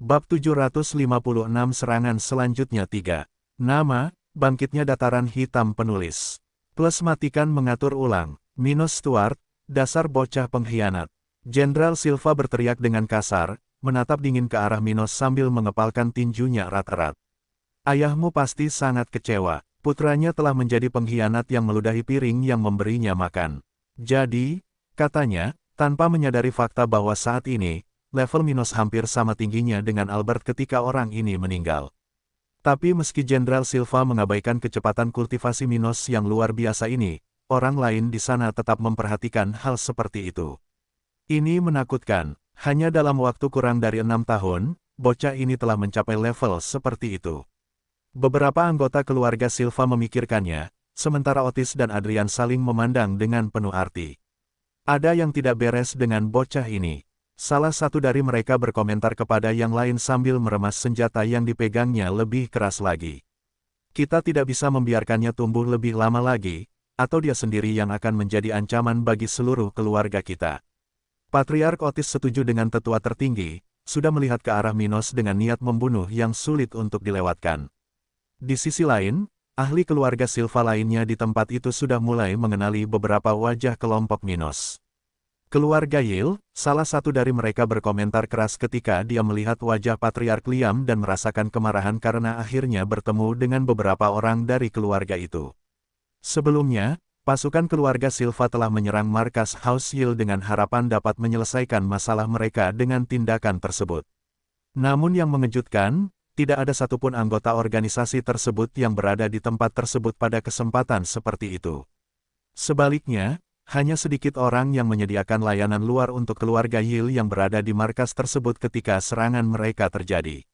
Bab 756 Serangan selanjutnya 3. Nama, Bangkitnya Dataran Hitam Penulis. Plus matikan mengatur ulang. Minos Stuart, dasar bocah pengkhianat. Jenderal Silva berteriak dengan kasar, menatap dingin ke arah Minos sambil mengepalkan tinjunya erat-erat. Ayahmu pasti sangat kecewa. Putranya telah menjadi pengkhianat yang meludahi piring yang memberinya makan. Jadi, katanya, tanpa menyadari fakta bahwa saat ini, level Minos hampir sama tingginya dengan Albert ketika orang ini meninggal. Tapi meski Jenderal Silva mengabaikan kecepatan kultivasi Minos yang luar biasa ini, orang lain di sana tetap memperhatikan hal seperti itu. Ini menakutkan, hanya dalam waktu kurang dari 6 tahun, bocah ini telah mencapai level seperti itu. Beberapa anggota keluarga Silva memikirkannya, sementara Otis dan Adrian saling memandang dengan penuh arti. Ada yang tidak beres dengan bocah ini. Salah satu dari mereka berkomentar kepada yang lain sambil meremas senjata yang dipegangnya lebih keras lagi. Kita tidak bisa membiarkannya tumbuh lebih lama lagi, atau dia sendiri yang akan menjadi ancaman bagi seluruh keluarga kita. Patriark Otis setuju dengan tetua tertinggi, sudah melihat ke arah Minos dengan niat membunuh yang sulit untuk dilewatkan. Di sisi lain, ahli keluarga Silva lainnya di tempat itu sudah mulai mengenali beberapa wajah kelompok Minos. Keluarga Yale, salah satu dari mereka berkomentar keras ketika dia melihat wajah Patriark Liam dan merasakan kemarahan karena akhirnya bertemu dengan beberapa orang dari keluarga itu. Sebelumnya, pasukan keluarga Silva telah menyerang markas House Yale dengan harapan dapat menyelesaikan masalah mereka dengan tindakan tersebut. Namun yang mengejutkan, tidak ada satupun anggota organisasi tersebut yang berada di tempat tersebut pada kesempatan seperti itu. Sebaliknya, hanya sedikit orang yang menyediakan layanan luar untuk keluarga Yale yang berada di markas tersebut ketika serangan mereka terjadi.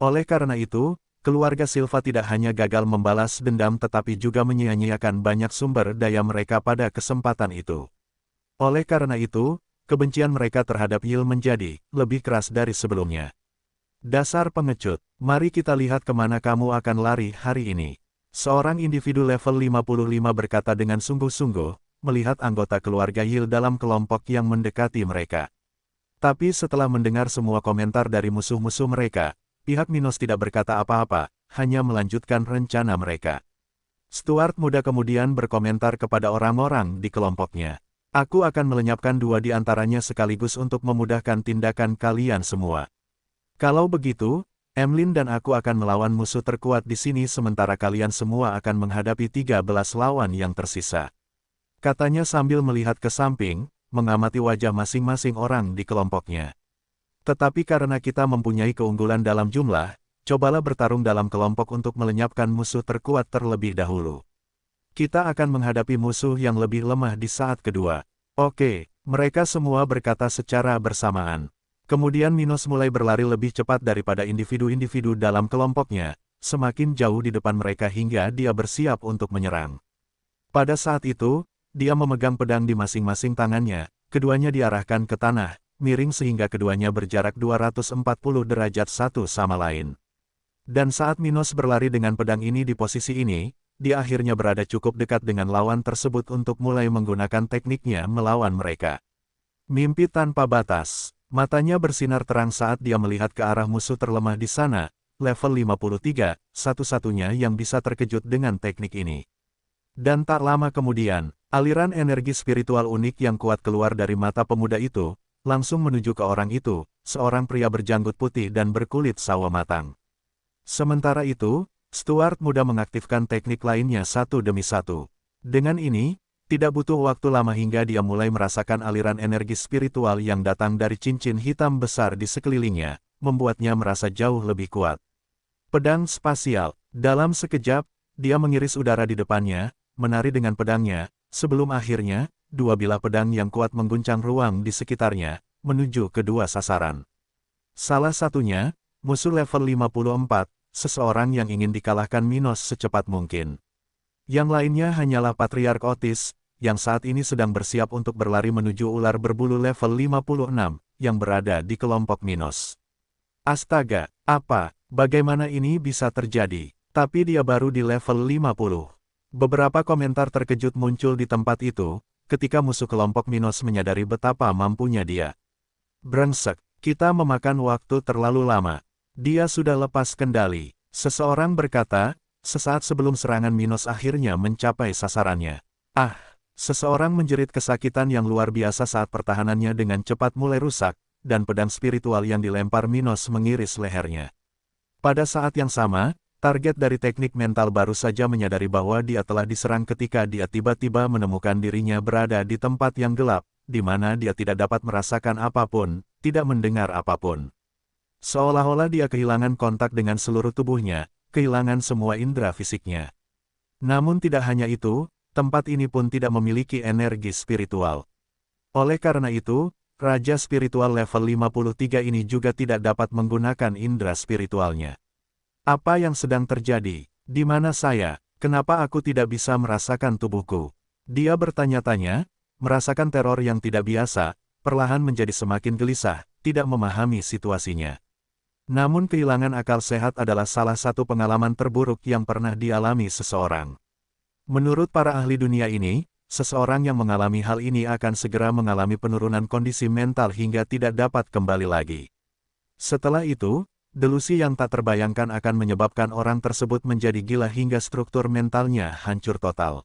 Oleh karena itu, keluarga Silva tidak hanya gagal membalas dendam tetapi juga menyia-nyiakan banyak sumber daya mereka pada kesempatan itu. Oleh karena itu, kebencian mereka terhadap Yale menjadi lebih keras dari sebelumnya. Dasar pengecut, mari kita lihat kemana kamu akan lari hari ini. Seorang individu level 55 berkata dengan sungguh-sungguh, melihat anggota keluarga Yale dalam kelompok yang mendekati mereka. Tapi setelah mendengar semua komentar dari musuh-musuh mereka, pihak Minos tidak berkata apa-apa, hanya melanjutkan rencana mereka. Stuart muda kemudian berkomentar kepada orang-orang di kelompoknya. Aku akan melenyapkan 2 di antaranya sekaligus untuk memudahkan tindakan kalian semua. Kalau begitu, Emlyn dan aku akan melawan musuh terkuat di sini sementara kalian semua akan menghadapi 13 lawan yang tersisa. Katanya sambil melihat ke samping, mengamati wajah masing-masing orang di kelompoknya. Tetapi karena kita mempunyai keunggulan dalam jumlah, cobalah bertarung dalam kelompok untuk melenyapkan musuh terkuat terlebih dahulu. Kita akan menghadapi musuh yang lebih lemah di saat kedua. Oke, mereka semua berkata secara bersamaan. Kemudian Minos mulai berlari lebih cepat daripada individu-individu dalam kelompoknya, semakin jauh di depan mereka hingga dia bersiap untuk menyerang. Pada saat itu, dia memegang pedang di masing-masing tangannya, keduanya diarahkan ke tanah, miring sehingga keduanya berjarak 240 derajat satu sama lain. Dan saat Minos berlari dengan pedang ini di posisi ini, dia akhirnya berada cukup dekat dengan lawan tersebut untuk mulai menggunakan tekniknya melawan mereka. Mimpi tanpa batas. Matanya bersinar terang saat dia melihat ke arah musuh terlemah di sana, level 53, satu-satunya yang bisa terkejut dengan teknik ini. Dan tak lama kemudian, aliran energi spiritual unik yang kuat keluar dari mata pemuda itu, langsung menuju ke orang itu, seorang pria berjanggut putih dan berkulit sawo matang. Sementara itu, Stuart muda mengaktifkan teknik lainnya satu demi satu. Dengan ini, tidak butuh waktu lama hingga dia mulai merasakan aliran energi spiritual yang datang dari cincin hitam besar di sekelilingnya, membuatnya merasa jauh lebih kuat. Pedang spasial. Dalam sekejap, dia mengiris udara di depannya, menari dengan pedangnya, sebelum akhirnya, 2 bilah pedang yang kuat mengguncang ruang di sekitarnya, menuju kedua sasaran. Salah satunya, musuh level 54, seseorang yang ingin dikalahkan Minos secepat mungkin. Yang lainnya hanyalah Patriark Otis, yang saat ini sedang bersiap untuk berlari menuju ular berbulu level 56, yang berada di kelompok Minos. Astaga, bagaimana ini bisa terjadi? Tapi dia baru di level 50. Beberapa komentar terkejut muncul di tempat itu, ketika musuh kelompok Minos menyadari betapa mampunya dia. Brengsek, Kita memakan waktu terlalu lama. Dia sudah lepas kendali. Seseorang berkata, sesaat sebelum serangan Minos akhirnya mencapai sasarannya. Ah! Seseorang menjerit kesakitan yang luar biasa saat pertahanannya dengan cepat mulai rusak, dan pedang spiritual yang dilempar Minos mengiris lehernya. Pada saat yang sama, target dari teknik mental baru saja menyadari bahwa dia telah diserang ketika dia tiba-tiba menemukan dirinya berada di tempat yang gelap, di mana dia tidak dapat merasakan apapun, tidak mendengar apapun. Seolah-olah dia kehilangan kontak dengan seluruh tubuhnya, kehilangan semua indera fisiknya. Namun tidak hanya itu, tempat ini pun tidak memiliki energi spiritual. Oleh karena itu, Raja Spiritual level 53 ini juga tidak dapat menggunakan indera spiritualnya. Apa yang sedang terjadi? Di mana saya? Kenapa aku tidak bisa merasakan tubuhku? Dia bertanya-tanya, merasakan teror yang tidak biasa, perlahan menjadi semakin gelisah, tidak memahami situasinya. Namun kehilangan akal sehat adalah salah satu pengalaman terburuk yang pernah dialami seseorang. Menurut para ahli dunia ini, seseorang yang mengalami hal ini akan segera mengalami penurunan kondisi mental hingga tidak dapat kembali lagi. Setelah itu, delusi yang tak terbayangkan akan menyebabkan orang tersebut menjadi gila hingga struktur mentalnya hancur total.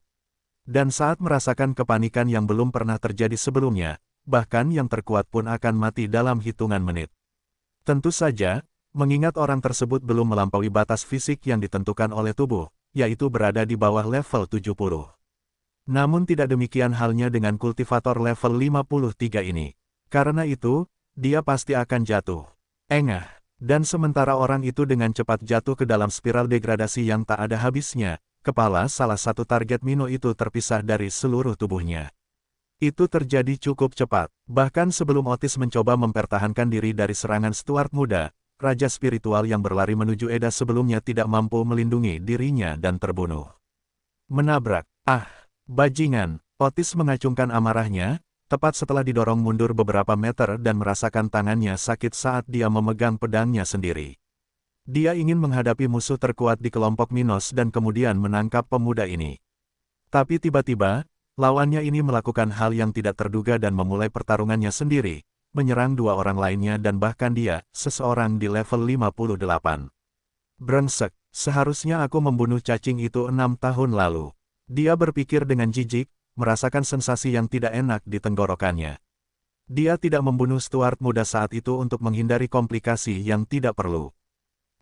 Dan saat merasakan kepanikan yang belum pernah terjadi sebelumnya, bahkan yang terkuat pun akan mati dalam hitungan menit. Tentu saja, mengingat orang tersebut belum melampaui batas fisik yang ditentukan oleh tubuh, yaitu berada di bawah level 70. Namun tidak demikian halnya dengan kultivator level 53 ini. Karena itu, dia pasti akan jatuh. Engah. Dan sementara orang itu dengan cepat jatuh ke dalam spiral degradasi yang tak ada habisnya, kepala salah satu target Mino itu terpisah dari seluruh tubuhnya. Itu terjadi cukup cepat. Bahkan sebelum Otis mencoba mempertahankan diri dari serangan Stuart muda, Raja Spiritual yang berlari menuju Eda sebelumnya tidak mampu melindungi dirinya dan terbunuh. Menabrak. Ah, bajingan. Otis mengacungkan amarahnya, tepat setelah didorong mundur beberapa meter dan merasakan tangannya sakit saat dia memegang pedangnya sendiri. Dia ingin menghadapi musuh terkuat di kelompok Minos dan kemudian menangkap pemuda ini. Tapi tiba-tiba, lawannya ini melakukan hal yang tidak terduga dan memulai pertarungannya sendiri, menyerang dua orang lainnya dan bahkan dia, seseorang di level 58. Brengsek, seharusnya aku membunuh cacing itu 6 tahun lalu. Dia berpikir dengan jijik, merasakan sensasi yang tidak enak di tenggorokannya. Dia tidak membunuh Stuart muda saat itu untuk menghindari komplikasi yang tidak perlu.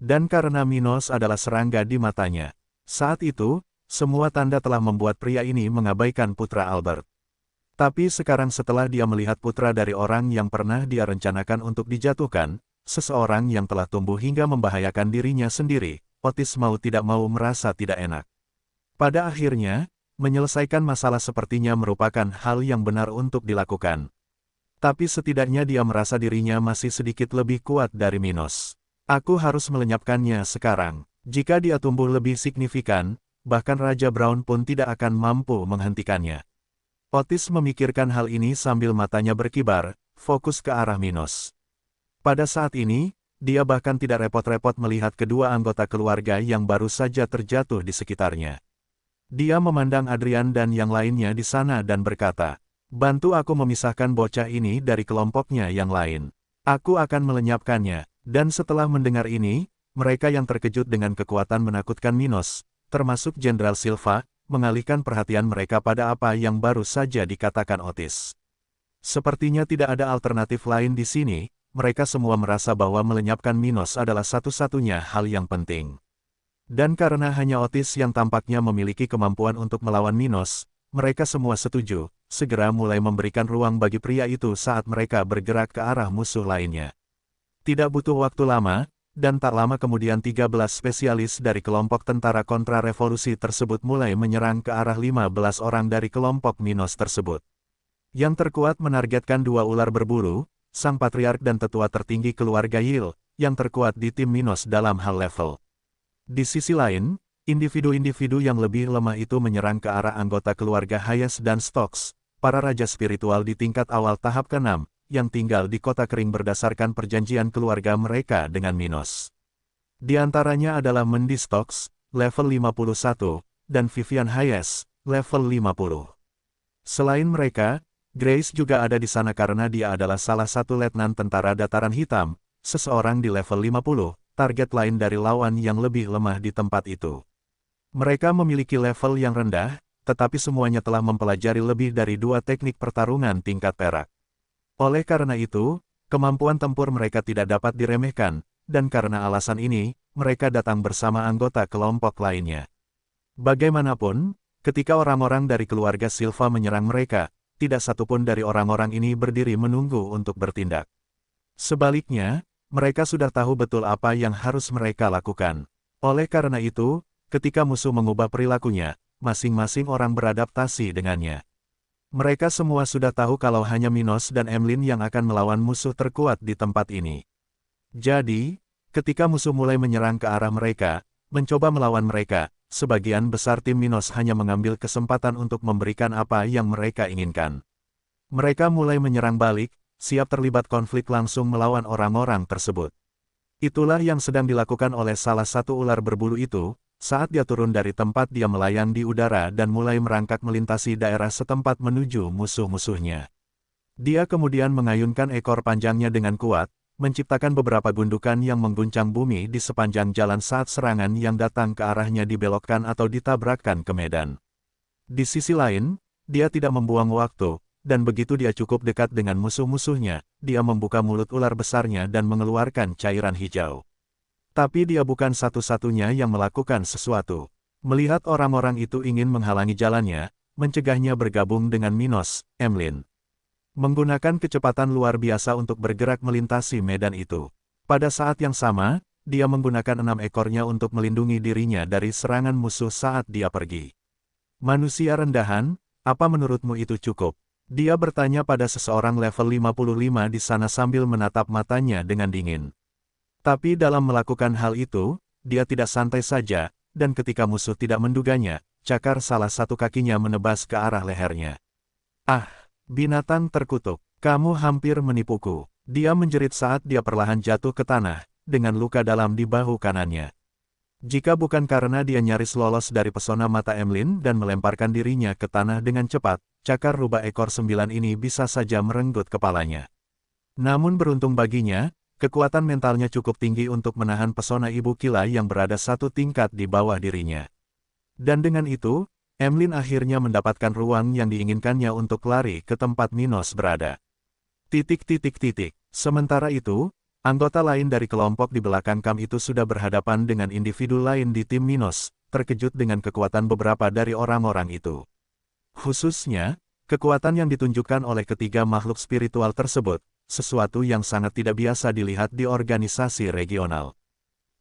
Dan karena Minos adalah serangga di matanya. Saat itu, semua tanda telah membuat pria ini mengabaikan putra Albert. Tapi sekarang setelah dia melihat putra dari orang yang pernah dia rencanakan untuk dijatuhkan, seseorang yang telah tumbuh hingga membahayakan dirinya sendiri, Otis mau tidak mau merasa tidak enak. Pada akhirnya, menyelesaikan masalah sepertinya merupakan hal yang benar untuk dilakukan. Tapi setidaknya dia merasa dirinya masih sedikit lebih kuat dari Minos. Aku harus melenyapkannya sekarang. Jika dia tumbuh lebih signifikan, bahkan Raja Brown pun tidak akan mampu menghentikannya. Otis memikirkan hal ini sambil matanya berkibar, fokus ke arah Minos. Pada saat ini, dia bahkan tidak repot-repot melihat kedua anggota keluarga yang baru saja terjatuh di sekitarnya. Dia memandang Adrian dan yang lainnya di sana dan berkata, "Bantu aku memisahkan bocah ini dari kelompoknya yang lain. Aku akan melenyapkannya." Dan setelah mendengar ini, mereka yang terkejut dengan kekuatan menakutkan Minos, termasuk Jenderal Silva, mengalihkan perhatian mereka pada apa yang baru saja dikatakan Otis. Sepertinya tidak ada alternatif lain di sini, mereka semua merasa bahwa melenyapkan Minos adalah satu-satunya hal yang penting. Dan karena hanya Otis yang tampaknya memiliki kemampuan untuk melawan Minos, mereka semua setuju, segera mulai memberikan ruang bagi pria itu saat mereka bergerak ke arah musuh lainnya. Tidak butuh waktu lama, dan tak lama kemudian 13 spesialis dari kelompok tentara kontra-revolusi tersebut mulai menyerang ke arah 15 orang dari kelompok Minos tersebut. Yang terkuat menargetkan dua ular berbulu, sang patriark dan tetua tertinggi keluarga Yil, yang terkuat di tim Minos dalam hal level. Di sisi lain, individu-individu yang lebih lemah itu menyerang ke arah anggota keluarga Hayes dan Stokes, para raja spiritual di tingkat awal tahap ke-6, yang tinggal di kota kering berdasarkan perjanjian keluarga mereka dengan Minos. Di antaranya adalah Mendy Stokes, level 51, dan Vivian Hayes, level 50. Selain mereka, Grace juga ada di sana karena dia adalah salah satu letnan tentara dataran hitam, seseorang di level 50, target lain dari lawan yang lebih lemah di tempat itu. Mereka memiliki level yang rendah, tetapi semuanya telah mempelajari lebih dari 2 teknik pertarungan tingkat perak. Oleh karena itu, kemampuan tempur mereka tidak dapat diremehkan, dan karena alasan ini, mereka datang bersama anggota kelompok lainnya. Bagaimanapun, ketika orang-orang dari keluarga Silva menyerang mereka, tidak satupun dari orang-orang ini berdiri menunggu untuk bertindak. Sebaliknya, mereka sudah tahu betul apa yang harus mereka lakukan. Oleh karena itu, ketika musuh mengubah perilakunya, masing-masing orang beradaptasi dengannya. Mereka semua sudah tahu kalau hanya Minos dan Emlyn yang akan melawan musuh terkuat di tempat ini. Jadi, ketika musuh mulai menyerang ke arah mereka, mencoba melawan mereka, sebagian besar tim Minos hanya mengambil kesempatan untuk memberikan apa yang mereka inginkan. Mereka mulai menyerang balik, siap terlibat konflik langsung melawan orang-orang tersebut. Itulah yang sedang dilakukan oleh salah satu ular berbulu itu, saat dia turun dari tempat dia melayang di udara dan mulai merangkak melintasi daerah setempat menuju musuh-musuhnya. Dia kemudian mengayunkan ekor panjangnya dengan kuat, menciptakan beberapa gundukan yang mengguncang bumi di sepanjang jalan saat serangan yang datang ke arahnya dibelokkan atau ditabrakkan ke medan. Di sisi lain, dia tidak membuang waktu, dan begitu dia cukup dekat dengan musuh-musuhnya, dia membuka mulut ular besarnya dan mengeluarkan cairan hijau. Tapi dia bukan satu-satunya yang melakukan sesuatu. Melihat orang-orang itu ingin menghalangi jalannya, mencegahnya bergabung dengan Minos, Emlyn. Menggunakan kecepatan luar biasa untuk bergerak melintasi medan itu. Pada saat yang sama, dia menggunakan 6 ekornya untuk melindungi dirinya dari serangan musuh saat dia pergi. Manusia rendahan, apa menurutmu itu cukup? Dia bertanya pada seseorang level 55 di sana sambil menatap matanya dengan dingin. Tapi dalam melakukan hal itu, dia tidak santai saja, dan ketika musuh tidak menduganya, cakar salah satu kakinya menebas ke arah lehernya. Ah! Binatang terkutuk, kamu hampir menipuku. Dia menjerit saat dia perlahan jatuh ke tanah, dengan luka dalam di bahu kanannya. Jika bukan karena dia nyaris lolos dari pesona mata Emlyn dan melemparkan dirinya ke tanah dengan cepat, cakar rubah ekor 9 ini bisa saja merenggut kepalanya. Namun beruntung baginya, kekuatan mentalnya cukup tinggi untuk menahan pesona ibu kila yang berada 1 tingkat di bawah dirinya. Dan dengan itu, Emlyn akhirnya mendapatkan ruang yang diinginkannya untuk lari ke tempat Minos berada. Sementara itu, anggota lain dari kelompok di belakang Kam itu sudah berhadapan dengan individu lain di tim Minos, terkejut dengan kekuatan beberapa dari orang-orang itu. Khususnya, kekuatan yang ditunjukkan oleh ketiga makhluk spiritual tersebut, sesuatu yang sangat tidak biasa dilihat di organisasi regional.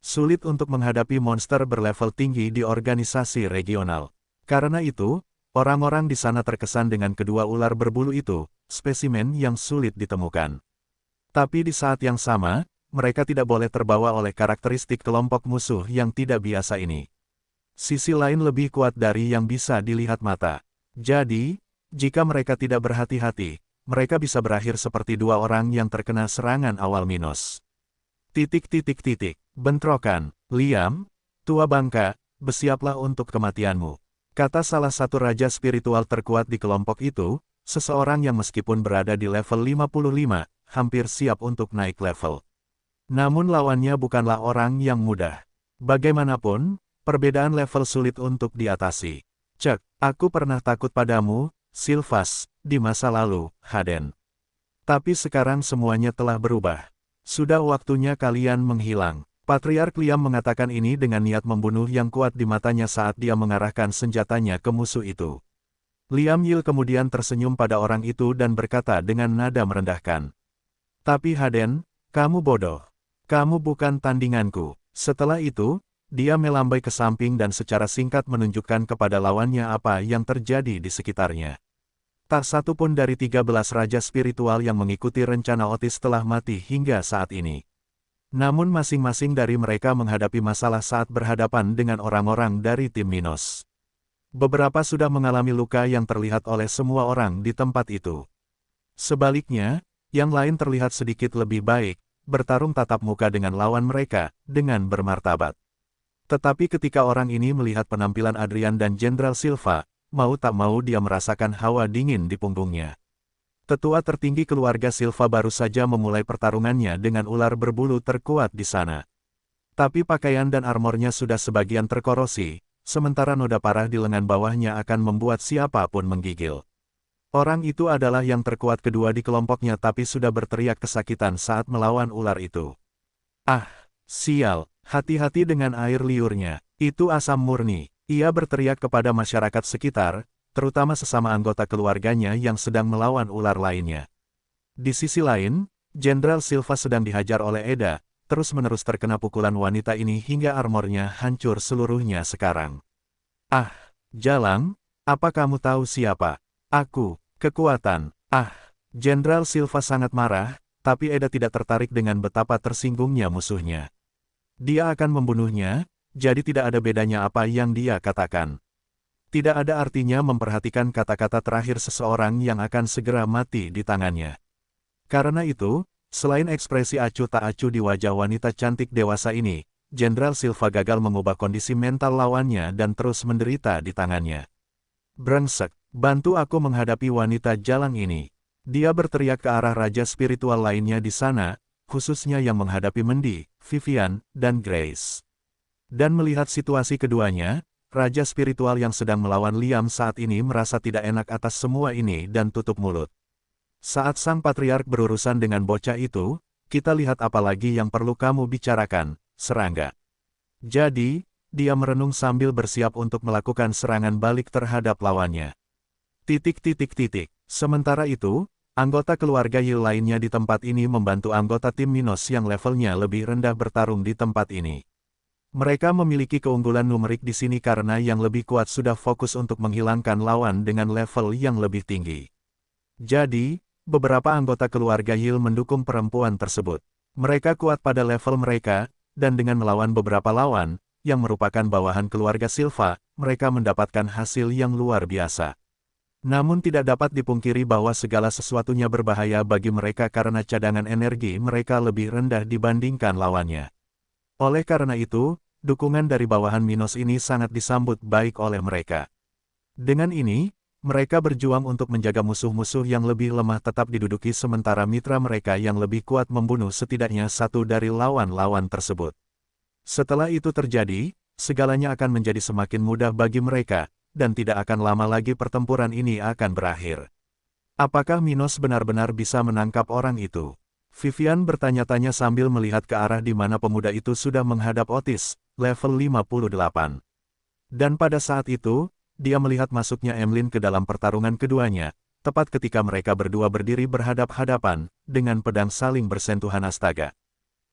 Sulit untuk menghadapi monster berlevel tinggi di organisasi regional. Karena itu, orang-orang di sana terkesan dengan kedua ular berbulu itu, spesimen yang sulit ditemukan. Tapi di saat yang sama, mereka tidak boleh terbawa oleh karakteristik kelompok musuh yang tidak biasa ini. Sisi lain lebih kuat dari yang bisa dilihat mata. Jadi, jika mereka tidak berhati-hati, mereka bisa berakhir seperti 2 orang yang terkena serangan awal Minos. Bentrokan. Liam, tua bangka, bersiaplah untuk kematianmu. Kata salah satu raja spiritual terkuat di kelompok itu, seseorang yang meskipun berada di level 55, hampir siap untuk naik level. Namun lawannya bukanlah orang yang mudah. Bagaimanapun, perbedaan level sulit untuk diatasi. Cek, aku pernah takut padamu, Silvas, di masa lalu, Haden. Tapi sekarang semuanya telah berubah. Sudah waktunya kalian menghilang. Patriark Liam mengatakan ini dengan niat membunuh yang kuat di matanya saat dia mengarahkan senjatanya ke musuh itu. Liam Yil kemudian tersenyum pada orang itu dan berkata dengan nada merendahkan. Tapi Haden, kamu bodoh. Kamu bukan tandinganku. Setelah itu, dia melambai ke samping dan secara singkat menunjukkan kepada lawannya apa yang terjadi di sekitarnya. Tak satu pun dari 13 raja spiritual yang mengikuti rencana Otis telah mati hingga saat ini. Namun masing-masing dari mereka menghadapi masalah saat berhadapan dengan orang-orang dari tim Minos. Beberapa sudah mengalami luka yang terlihat oleh semua orang di tempat itu. Sebaliknya, yang lain terlihat sedikit lebih baik, bertarung tatap muka dengan lawan mereka, dengan bermartabat. Tetapi ketika orang ini melihat penampilan Adrian dan Jenderal Silva, mau tak mau dia merasakan hawa dingin di punggungnya. Tetua tertinggi keluarga Silva baru saja memulai pertarungannya dengan ular berbulu terkuat di sana. Tapi pakaian dan armornya sudah sebagian terkorosi, sementara noda parah di lengan bawahnya akan membuat siapapun menggigil. Orang itu adalah yang terkuat kedua di kelompoknya tapi sudah berteriak kesakitan saat melawan ular itu. Ah, sial, hati-hati dengan air liurnya, itu asam murni. Ia berteriak kepada masyarakat sekitar, terutama sesama anggota keluarganya yang sedang melawan ular lainnya. Di sisi lain, Jenderal Silva sedang dihajar oleh Eda, terus-menerus terkena pukulan wanita ini hingga armornya hancur seluruhnya sekarang. Ah, Jalang, apa kamu tahu siapa? Aku, kekuatan. Ah, Jenderal Silva sangat marah, tapi Eda tidak tertarik dengan betapa tersinggungnya musuhnya. Dia akan membunuhnya, jadi tidak ada bedanya apa yang dia katakan. Tidak ada artinya memperhatikan kata-kata terakhir seseorang yang akan segera mati di tangannya. Karena itu, selain ekspresi acuh tak acuh di wajah wanita cantik dewasa ini, Jenderal Silva gagal mengubah kondisi mental lawannya dan terus menderita di tangannya. Brengsek, bantu aku menghadapi wanita jalang ini. Dia berteriak ke arah raja spiritual lainnya di sana, khususnya yang menghadapi Mendi, Vivian, dan Grace. Dan melihat situasi keduanya, raja spiritual yang sedang melawan Liam saat ini merasa tidak enak atas semua ini dan tutup mulut. Saat sang patriark berurusan dengan bocah itu, kita lihat apa lagi yang perlu kamu bicarakan, serangga. Jadi, dia merenung sambil bersiap untuk melakukan serangan balik terhadap lawannya. Sementara itu, anggota keluarga Yil lainnya di tempat ini membantu anggota tim Minos yang levelnya lebih rendah bertarung di tempat ini. Mereka memiliki keunggulan numerik di sini karena yang lebih kuat sudah fokus untuk menghilangkan lawan dengan level yang lebih tinggi. Jadi, beberapa anggota keluarga Yil mendukung perempuan tersebut. Mereka kuat pada level mereka, dan dengan melawan beberapa lawan, yang merupakan bawahan keluarga Silva, mereka mendapatkan hasil yang luar biasa. Namun tidak dapat dipungkiri bahwa segala sesuatunya berbahaya bagi mereka karena cadangan energi mereka lebih rendah dibandingkan lawannya. Oleh karena itu, dukungan dari bawahan Minos ini sangat disambut baik oleh mereka. Dengan ini, mereka berjuang untuk menjaga musuh-musuh yang lebih lemah tetap diduduki sementara mitra mereka yang lebih kuat membunuh setidaknya satu dari lawan-lawan tersebut. Setelah itu terjadi, segalanya akan menjadi semakin mudah bagi mereka, dan tidak akan lama lagi pertempuran ini akan berakhir. Apakah Minos benar-benar bisa menangkap orang itu? Vivian bertanya-tanya sambil melihat ke arah di mana pemuda itu sudah menghadap Otis, level 58. Dan pada saat itu, dia melihat masuknya Emlyn ke dalam pertarungan keduanya, tepat ketika mereka berdua berdiri berhadap-hadapan, dengan pedang saling bersentuhan astaga.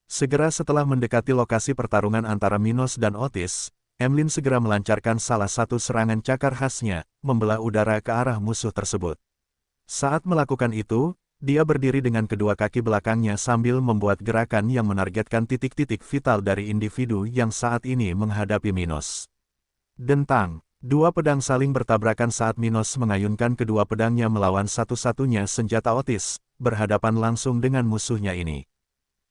Segera setelah mendekati lokasi pertarungan antara Minos dan Otis, Emlyn segera melancarkan salah satu serangan cakar khasnya, membelah udara ke arah musuh tersebut. Saat melakukan itu, dia berdiri dengan kedua kaki belakangnya sambil membuat gerakan yang menargetkan titik-titik vital dari individu yang saat ini menghadapi Minos. Dentang, dua pedang saling bertabrakan saat Minos mengayunkan kedua pedangnya melawan satu-satunya senjata Otis, berhadapan langsung dengan musuhnya ini.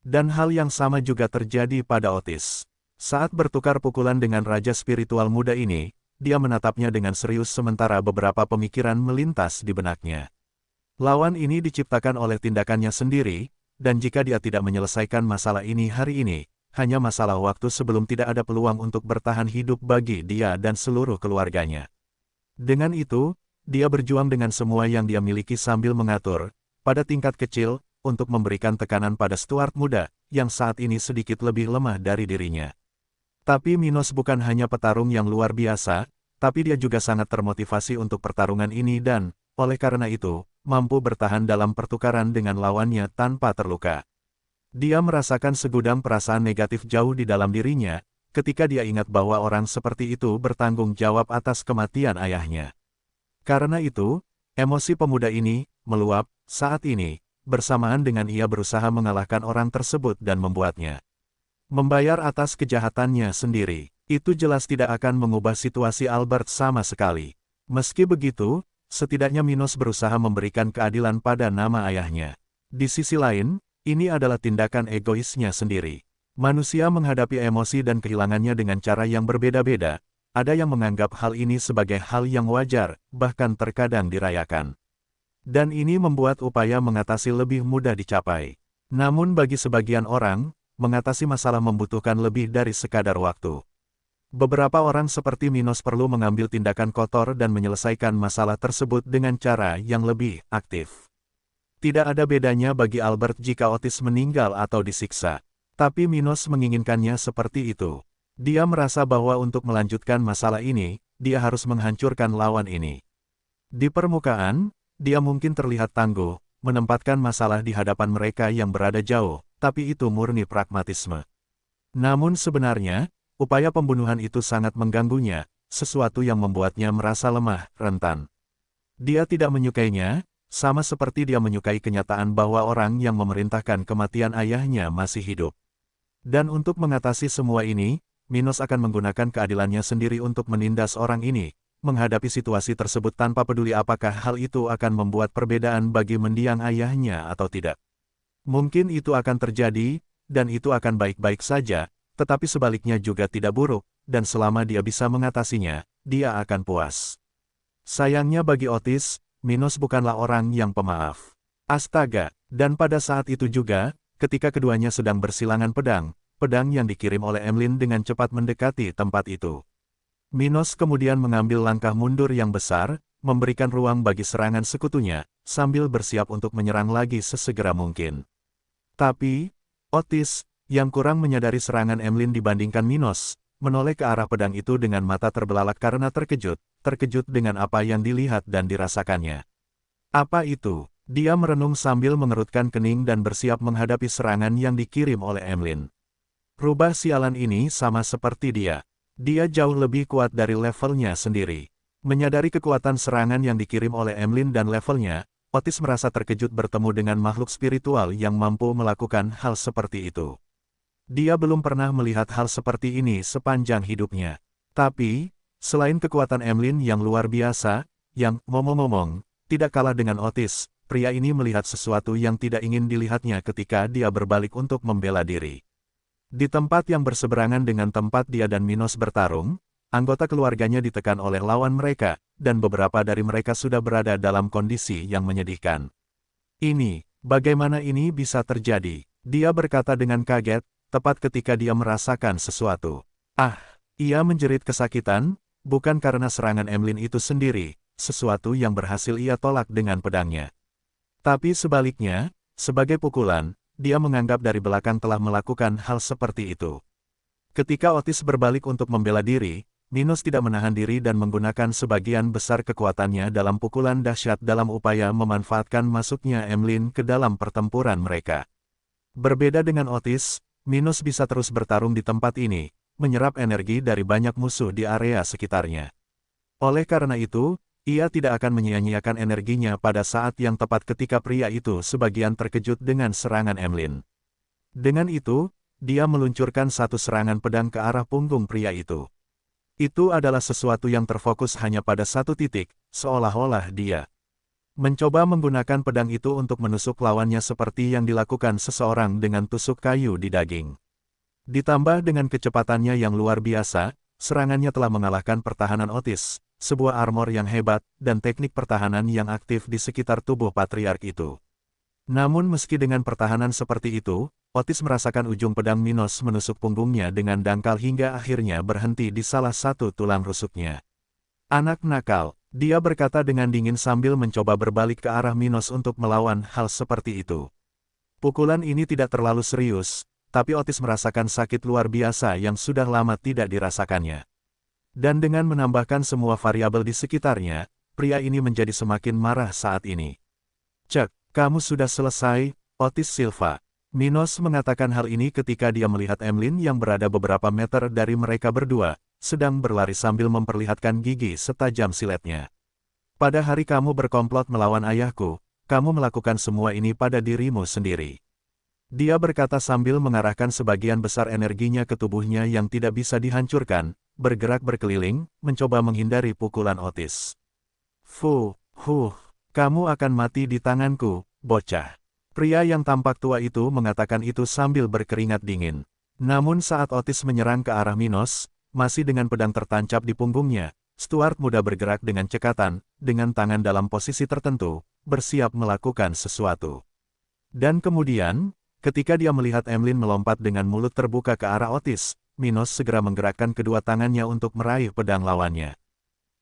Dan hal yang sama juga terjadi pada Otis. Saat bertukar pukulan dengan raja spiritual muda ini, dia menatapnya dengan serius sementara beberapa pemikiran melintas di benaknya. Lawan ini diciptakan oleh tindakannya sendiri, dan jika dia tidak menyelesaikan masalah ini hari ini, hanya masalah waktu sebelum tidak ada peluang untuk bertahan hidup bagi dia dan seluruh keluarganya. Dengan itu, dia berjuang dengan semua yang dia miliki sambil mengatur, pada tingkat kecil, untuk memberikan tekanan pada Stuart muda, yang saat ini sedikit lebih lemah dari dirinya. Tapi Minos bukan hanya petarung yang luar biasa, tapi dia juga sangat termotivasi untuk pertarungan ini dan, oleh karena itu, mampu bertahan dalam pertukaran dengan lawannya tanpa terluka. Dia merasakan segudang perasaan negatif jauh di dalam dirinya, ketika dia ingat bahwa orang seperti itu bertanggung jawab atas kematian ayahnya. Karena itu, emosi pemuda ini meluap saat ini, bersamaan dengan ia berusaha mengalahkan orang tersebut dan membuatnya membayar atas kejahatannya sendiri. Itu jelas tidak akan mengubah situasi Albert sama sekali. Meski begitu, setidaknya Minos berusaha memberikan keadilan pada nama ayahnya. Di sisi lain, ini adalah tindakan egoisnya sendiri. Manusia menghadapi emosi dan kehilangannya dengan cara yang berbeda-beda. Ada yang menganggap hal ini sebagai hal yang wajar, bahkan terkadang dirayakan. Dan ini membuat upaya mengatasi lebih mudah dicapai. Namun bagi sebagian orang, mengatasi masalah membutuhkan lebih dari sekadar waktu. Beberapa orang seperti Minos perlu mengambil tindakan kotor dan menyelesaikan masalah tersebut dengan cara yang lebih aktif. Tidak ada bedanya bagi Albert jika Otis meninggal atau disiksa. Tapi Minos menginginkannya seperti itu. Dia merasa bahwa untuk melanjutkan masalah ini, dia harus menghancurkan lawan ini. Di permukaan, dia mungkin terlihat tangguh, menempatkan masalah di hadapan mereka yang berada jauh, tapi itu murni pragmatisme. Namun sebenarnya, upaya pembunuhan itu sangat mengganggunya, sesuatu yang membuatnya merasa lemah, rentan. Dia tidak menyukainya, sama seperti dia menyukai kenyataan bahwa orang yang memerintahkan kematian ayahnya masih hidup. Dan untuk mengatasi semua ini, Minos akan menggunakan keadilannya sendiri untuk menindas orang ini, menghadapi situasi tersebut tanpa peduli apakah hal itu akan membuat perbedaan bagi mendiang ayahnya atau tidak. Mungkin itu akan terjadi, dan itu akan baik-baik saja, tetapi sebaliknya juga tidak buruk, dan selama dia bisa mengatasinya, dia akan puas. Sayangnya bagi Otis, Minos bukanlah orang yang pemaaf. Astaga, dan pada saat itu juga, ketika keduanya sedang bersilangan pedang, pedang yang dikirim oleh Emlyn dengan cepat mendekati tempat itu. Minos kemudian mengambil langkah mundur yang besar, memberikan ruang bagi serangan sekutunya, sambil bersiap untuk menyerang lagi sesegera mungkin. Tapi, Otis, yang kurang menyadari serangan Emlyn dibandingkan Minos, menoleh ke arah pedang itu dengan mata terbelalak karena terkejut dengan apa yang dilihat dan dirasakannya. Apa itu? Dia merenung sambil mengerutkan kening dan bersiap menghadapi serangan yang dikirim oleh Emlyn. Rubah sialan ini sama seperti dia. Dia jauh lebih kuat dari levelnya sendiri. Menyadari kekuatan serangan yang dikirim oleh Emlyn dan levelnya, Otis merasa terkejut bertemu dengan makhluk spiritual yang mampu melakukan hal seperti itu. Dia belum pernah melihat hal seperti ini sepanjang hidupnya. Tapi, selain kekuatan Emlyn yang luar biasa, yang, ngomong-ngomong, tidak kalah dengan Otis, pria ini melihat sesuatu yang tidak ingin dilihatnya ketika dia berbalik untuk membela diri. Di tempat yang berseberangan dengan tempat dia dan Minos bertarung, anggota keluarganya ditekan oleh lawan mereka, dan beberapa dari mereka sudah berada dalam kondisi yang menyedihkan. Bagaimana ini bisa terjadi? Dia berkata dengan kaget, tepat ketika dia merasakan sesuatu. Ia menjerit kesakitan, bukan karena serangan Emlyn itu sendiri, sesuatu yang berhasil ia tolak dengan pedangnya. Tapi sebaliknya, sebagai pukulan, dia menganggap dari belakang telah melakukan hal seperti itu. Ketika Otis berbalik untuk membela diri, Minos tidak menahan diri dan menggunakan sebagian besar kekuatannya dalam pukulan dahsyat dalam upaya memanfaatkan masuknya Emlyn ke dalam pertempuran mereka. Berbeda dengan Otis, Minos bisa terus bertarung di tempat ini, menyerap energi dari banyak musuh di area sekitarnya. Oleh karena itu, ia tidak akan menyia-nyiakan energinya pada saat yang tepat ketika pria itu sebagian terkejut dengan serangan Emlyn. Dengan itu, dia meluncurkan satu serangan pedang ke arah punggung pria itu. Itu adalah sesuatu yang terfokus hanya pada satu titik, seolah-olah dia mencoba menggunakan pedang itu untuk menusuk lawannya seperti yang dilakukan seseorang dengan tusuk kayu di daging. Ditambah dengan kecepatannya yang luar biasa, serangannya telah mengalahkan pertahanan Otis, sebuah armor yang hebat, dan teknik pertahanan yang aktif di sekitar tubuh patriark itu. Namun meski dengan pertahanan seperti itu, Otis merasakan ujung pedang Minos menusuk punggungnya dengan dangkal hingga akhirnya berhenti di salah satu tulang rusuknya. Anak nakal, dia berkata dengan dingin sambil mencoba berbalik ke arah Minos untuk melawan hal seperti itu. Pukulan ini tidak terlalu serius, tapi Otis merasakan sakit luar biasa yang sudah lama tidak dirasakannya. Dan dengan menambahkan semua variabel di sekitarnya, pria ini menjadi semakin marah saat ini. "Cek, kamu sudah selesai, Otis Silva." Minos mengatakan hal ini ketika dia melihat Emlyn yang berada beberapa meter dari mereka berdua, sedang berlari sambil memperlihatkan gigi setajam siletnya. "Pada hari kamu berkomplot melawan ayahku, kamu melakukan semua ini pada dirimu sendiri." Dia berkata sambil mengarahkan sebagian besar energinya ke tubuhnya yang tidak bisa dihancurkan, bergerak berkeliling, mencoba menghindari pukulan Otis. Kamu akan mati di tanganku, bocah." Pria yang tampak tua itu mengatakan itu sambil berkeringat dingin. Namun saat Otis menyerang ke arah Minos, masih dengan pedang tertancap di punggungnya, Stuart muda bergerak dengan cekatan, dengan tangan dalam posisi tertentu, bersiap melakukan sesuatu. Dan kemudian, ketika dia melihat Emlyn melompat dengan mulut terbuka ke arah Otis, Minos segera menggerakkan kedua tangannya untuk meraih pedang lawannya.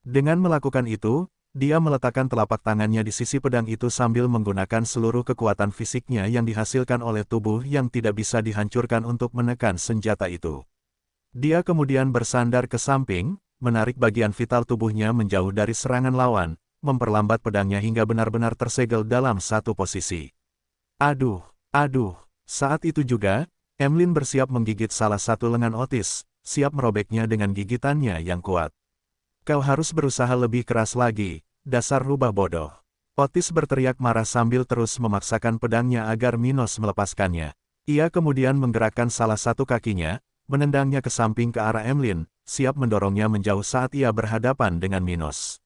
Dengan melakukan itu, dia meletakkan telapak tangannya di sisi pedang itu sambil menggunakan seluruh kekuatan fisiknya yang dihasilkan oleh tubuh yang tidak bisa dihancurkan untuk menekan senjata itu. Dia kemudian bersandar ke samping, menarik bagian vital tubuhnya menjauh dari serangan lawan, memperlambat pedangnya hingga benar-benar tersegel dalam satu posisi. Aduh, aduh, saat itu juga, Emlyn bersiap menggigit salah satu lengan Otis, siap merobeknya dengan gigitannya yang kuat. Kau harus berusaha lebih keras lagi, dasar rubah bodoh. Otis berteriak marah sambil terus memaksakan pedangnya agar Minos melepaskannya. Ia kemudian menggerakkan salah satu kakinya, menendangnya ke samping ke arah Emlyn, siap mendorongnya menjauh saat ia berhadapan dengan Minos.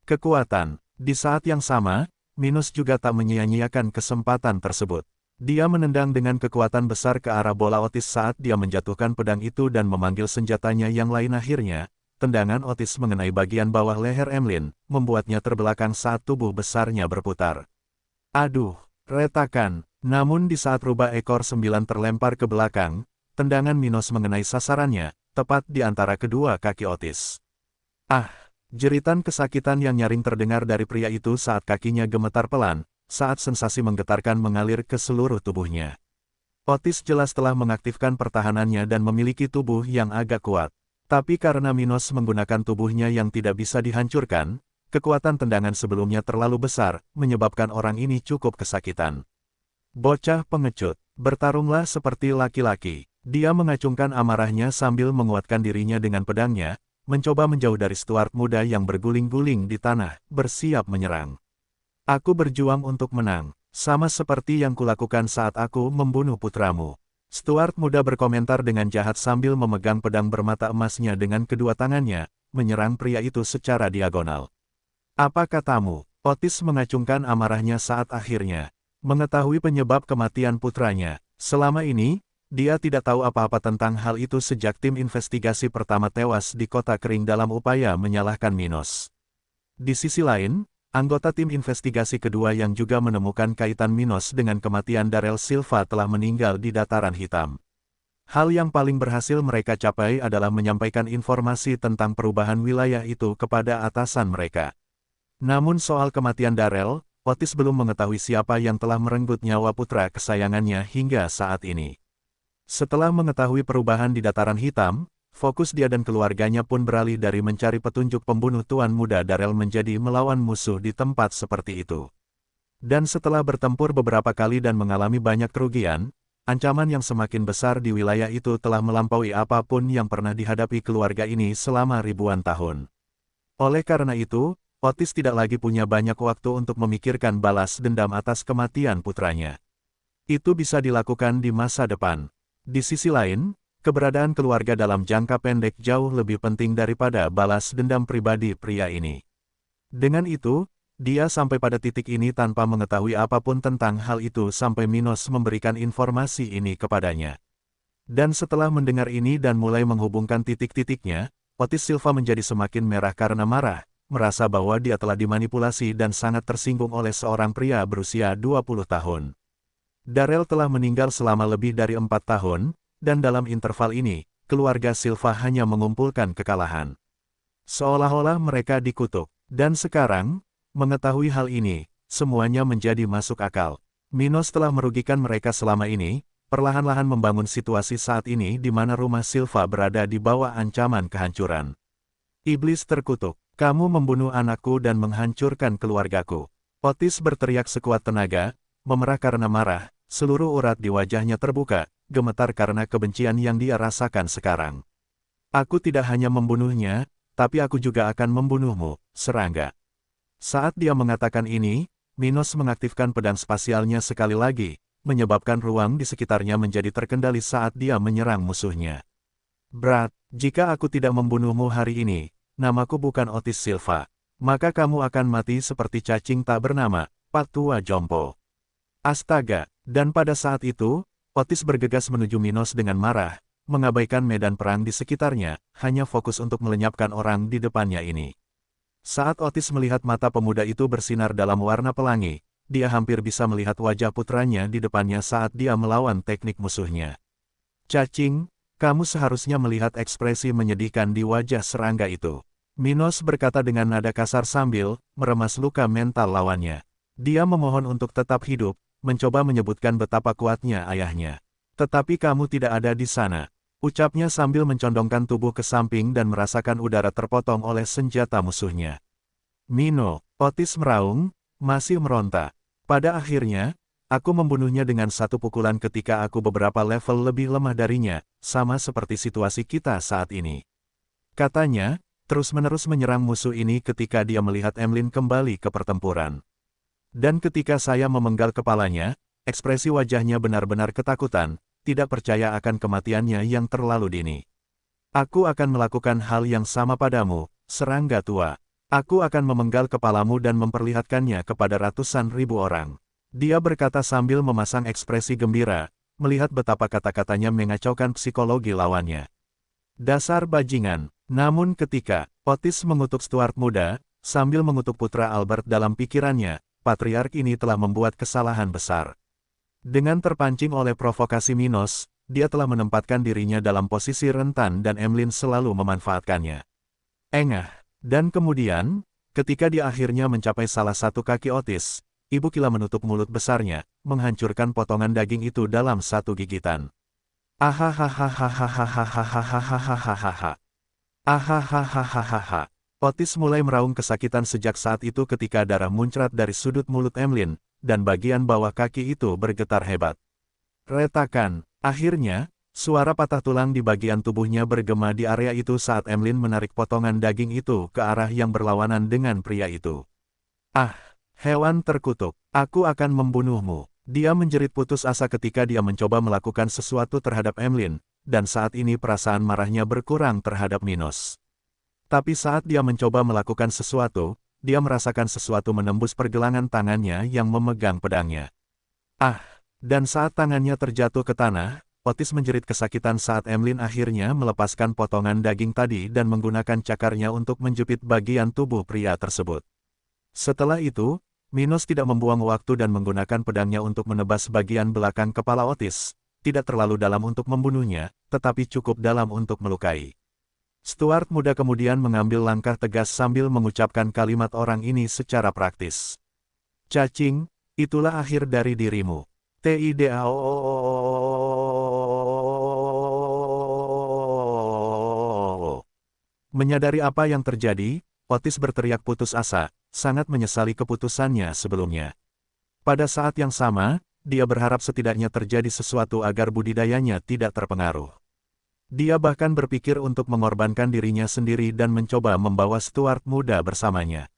Kekuatan. Di saat yang sama, Minos juga tak menyia-nyiakan kesempatan tersebut. Dia menendang dengan kekuatan besar ke arah bola Otis saat dia menjatuhkan pedang itu dan memanggil senjatanya yang lain. Akhirnya, tendangan Otis mengenai bagian bawah leher Emlyn, membuatnya terbelakang saat tubuh besarnya berputar. Aduh, retakan. Namun di saat rubah ekor 9 terlempar ke belakang, tendangan Minos mengenai sasarannya, tepat di antara kedua kaki Otis. Ah! Jeritan kesakitan yang nyaring terdengar dari pria itu saat kakinya gemetar pelan, saat sensasi menggetarkan mengalir ke seluruh tubuhnya. Otis jelas telah mengaktifkan pertahanannya dan memiliki tubuh yang agak kuat. Tapi karena Minos menggunakan tubuhnya yang tidak bisa dihancurkan, kekuatan tendangan sebelumnya terlalu besar, menyebabkan orang ini cukup kesakitan. Bocah pengecut, bertarunglah seperti laki-laki. Dia mengacungkan amarahnya sambil menguatkan dirinya dengan pedangnya, mencoba menjauh dari Stuart muda yang berguling-guling di tanah, bersiap menyerang. Aku berjuang untuk menang, sama seperti yang kulakukan saat aku membunuh putramu. Stuart muda berkomentar dengan jahat sambil memegang pedang bermata emasnya dengan kedua tangannya, menyerang pria itu secara diagonal. Apa katamu? Otis mengacungkan amarahnya saat akhirnya mengetahui penyebab kematian putranya. Selama ini, dia tidak tahu apa-apa tentang hal itu sejak tim investigasi pertama tewas di Kota Kering dalam upaya menyalahkan Minos. Di sisi lain, anggota tim investigasi kedua yang juga menemukan kaitan Minos dengan kematian Darrell Silva telah meninggal di Dataran Hitam. Hal yang paling berhasil mereka capai adalah menyampaikan informasi tentang perubahan wilayah itu kepada atasan mereka. Namun soal kematian Darrell, Otis belum mengetahui siapa yang telah merenggut nyawa putra kesayangannya hingga saat ini. Setelah mengetahui perubahan di Dataran Hitam, fokus dia dan keluarganya pun beralih dari mencari petunjuk pembunuh tuan muda Darrell menjadi melawan musuh di tempat seperti itu. Dan setelah bertempur beberapa kali dan mengalami banyak kerugian, ancaman yang semakin besar di wilayah itu telah melampaui apapun yang pernah dihadapi keluarga ini selama ribuan tahun. Oleh karena itu, Otis tidak lagi punya banyak waktu untuk memikirkan balas dendam atas kematian putranya. Itu bisa dilakukan di masa depan. Di sisi lain, keberadaan keluarga dalam jangka pendek jauh lebih penting daripada balas dendam pribadi pria ini. Dengan itu, dia sampai pada titik ini tanpa mengetahui apapun tentang hal itu sampai Minos memberikan informasi ini kepadanya. Dan setelah mendengar ini dan mulai menghubungkan titik-titiknya, Otis Silva menjadi semakin merah karena marah, merasa bahwa dia telah dimanipulasi dan sangat tersinggung oleh seorang pria berusia 20 tahun. Darrell telah meninggal selama lebih dari 4 tahun, dan dalam interval ini, keluarga Silva hanya mengumpulkan kekalahan. Seolah-olah mereka dikutuk. Dan sekarang, mengetahui hal ini, semuanya menjadi masuk akal. Minos telah merugikan mereka selama ini, perlahan-lahan membangun situasi saat ini di mana rumah Silva berada di bawah ancaman kehancuran. Iblis terkutuk, kamu membunuh anakku dan menghancurkan keluargaku. Otis berteriak sekuat tenaga, memerah karena marah. Seluruh urat di wajahnya terbuka, gemetar karena kebencian yang dia rasakan sekarang. Aku tidak hanya membunuhnya, tapi aku juga akan membunuhmu, serangga. Saat dia mengatakan ini, Minos mengaktifkan pedang spasialnya sekali lagi, menyebabkan ruang di sekitarnya menjadi terkendali saat dia menyerang musuhnya. Berat, jika aku tidak membunuhmu hari ini, namaku bukan Otis Silva, maka kamu akan mati seperti cacing tak bernama, Patua Jompo. Astaga! Dan pada saat itu, Otis bergegas menuju Minos dengan marah, mengabaikan medan perang di sekitarnya, hanya fokus untuk melenyapkan orang di depannya ini. Saat Otis melihat mata pemuda itu bersinar dalam warna pelangi, dia hampir bisa melihat wajah putranya di depannya saat dia melawan teknik musuhnya. Cacing, kamu seharusnya melihat ekspresi menyedihkan di wajah serangga itu. Minos berkata dengan nada kasar sambil meremas luka mental lawannya. Dia memohon untuk tetap hidup, mencoba menyebutkan betapa kuatnya ayahnya. Tetapi kamu tidak ada di sana. Ucapnya sambil mencondongkan tubuh ke samping dan merasakan udara terpotong oleh senjata musuhnya. Mino, Otis meraung, masih meronta. Pada akhirnya, aku membunuhnya dengan satu pukulan ketika aku beberapa level lebih lemah darinya, sama seperti situasi kita saat ini. Katanya, terus-menerus menyerang musuh ini ketika dia melihat Emlyn kembali ke pertempuran. Dan ketika saya memenggal kepalanya, ekspresi wajahnya benar-benar ketakutan, tidak percaya akan kematiannya yang terlalu dini. Aku akan melakukan hal yang sama padamu, serangga tua. Aku akan memenggal kepalamu dan memperlihatkannya kepada ratusan ribu orang. Dia berkata sambil memasang ekspresi gembira, melihat betapa kata-katanya mengacaukan psikologi lawannya. Dasar bajingan. Namun ketika Otis mengutuk Stuart muda, sambil mengutuk putra Albert dalam pikirannya, patriark ini telah membuat kesalahan besar. Dengan terpancing oleh provokasi Minos, dia telah menempatkan dirinya dalam posisi rentan dan Emlyn selalu memanfaatkannya. Engah. Dan kemudian, ketika dia akhirnya mencapai salah satu kaki Otis, Ibu Kila menutup mulut besarnya, menghancurkan potongan daging itu dalam satu gigitan. Ahahahahahahahahahahahahaha. Ahahahahahaha. Otis mulai meraung kesakitan sejak saat itu ketika darah muncrat dari sudut mulut Emlyn, dan bagian bawah kaki itu bergetar hebat. Retakan. Akhirnya, suara patah tulang di bagian tubuhnya bergema di area itu saat Emlyn menarik potongan daging itu ke arah yang berlawanan dengan pria itu. Ah, hewan terkutuk, aku akan membunuhmu. Dia menjerit putus asa ketika dia mencoba melakukan sesuatu terhadap Emlyn, dan saat ini perasaan marahnya berkurang terhadap Minos. Tapi saat dia mencoba melakukan sesuatu, dia merasakan sesuatu menembus pergelangan tangannya yang memegang pedangnya. Ah! Dan saat tangannya terjatuh ke tanah, Otis menjerit kesakitan saat Emlyn akhirnya melepaskan potongan daging tadi dan menggunakan cakarnya untuk menjepit bagian tubuh pria tersebut. Setelah itu, Minos tidak membuang waktu dan menggunakan pedangnya untuk menebas bagian belakang kepala Otis, tidak terlalu dalam untuk membunuhnya, tetapi cukup dalam untuk melukai. Stuart muda kemudian mengambil langkah tegas sambil mengucapkan kalimat orang ini secara praktis. Cacing, itulah akhir dari dirimu. TIDAO. Menyadari apa yang terjadi, Otis berteriak putus asa, sangat menyesali keputusannya sebelumnya. Pada saat yang sama, dia berharap setidaknya terjadi sesuatu agar budidayanya tidak terpengaruh. Dia bahkan berpikir untuk mengorbankan dirinya sendiri dan mencoba membawa Stuart muda bersamanya.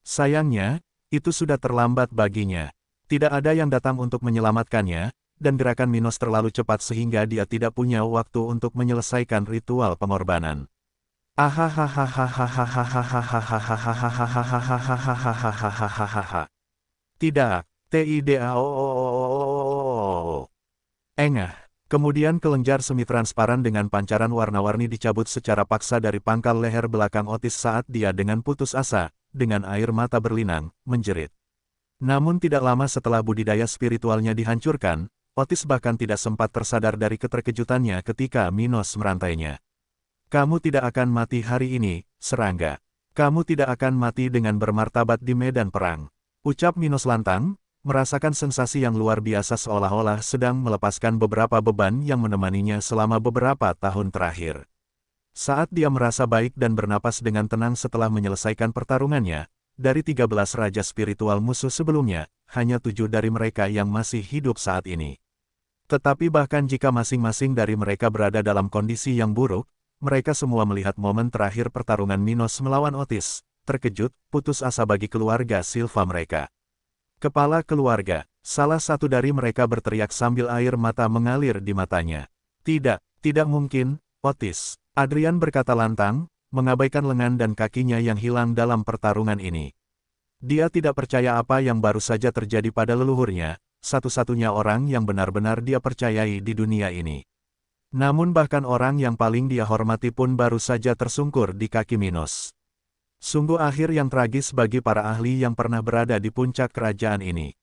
Sayangnya, itu sudah terlambat baginya. Tidak ada yang datang untuk menyelamatkannya, dan gerakan Minos terlalu cepat sehingga dia tidak punya waktu untuk menyelesaikan ritual pengorbanan. Tidak, TIDAO. Engah. Kemudian kelenjar semi transparan dengan pancaran warna-warni dicabut secara paksa dari pangkal leher belakang Otis saat dia dengan putus asa, dengan air mata berlinang, menjerit. Namun tidak lama setelah budidaya spiritualnya dihancurkan, Otis bahkan tidak sempat tersadar dari keterkejutannya ketika Minos merantainya. Kamu tidak akan mati hari ini, serangga. Kamu tidak akan mati dengan bermartabat di medan perang. Ucap Minos lantang, merasakan sensasi yang luar biasa seolah-olah sedang melepaskan beberapa beban yang menemaninya selama beberapa tahun terakhir. Saat dia merasa baik dan bernapas dengan tenang setelah menyelesaikan pertarungannya, dari 13 raja spiritual musuh sebelumnya, hanya 7 dari mereka yang masih hidup saat ini. Tetapi bahkan jika masing-masing dari mereka berada dalam kondisi yang buruk, mereka semua melihat momen terakhir pertarungan Minos melawan Otis, terkejut, putus asa bagi keluarga Silva mereka. Kepala keluarga, salah satu dari mereka berteriak sambil air mata mengalir di matanya. Tidak mungkin, Otis. Adrian berkata lantang, mengabaikan lengan dan kakinya yang hilang dalam pertarungan ini. Dia tidak percaya apa yang baru saja terjadi pada leluhurnya, satu-satunya orang yang benar-benar dia percayai di dunia ini. Namun bahkan orang yang paling dia hormati pun baru saja tersungkur di kaki Minos. Sungguh akhir yang tragis bagi para ahli yang pernah berada di puncak kerajaan ini.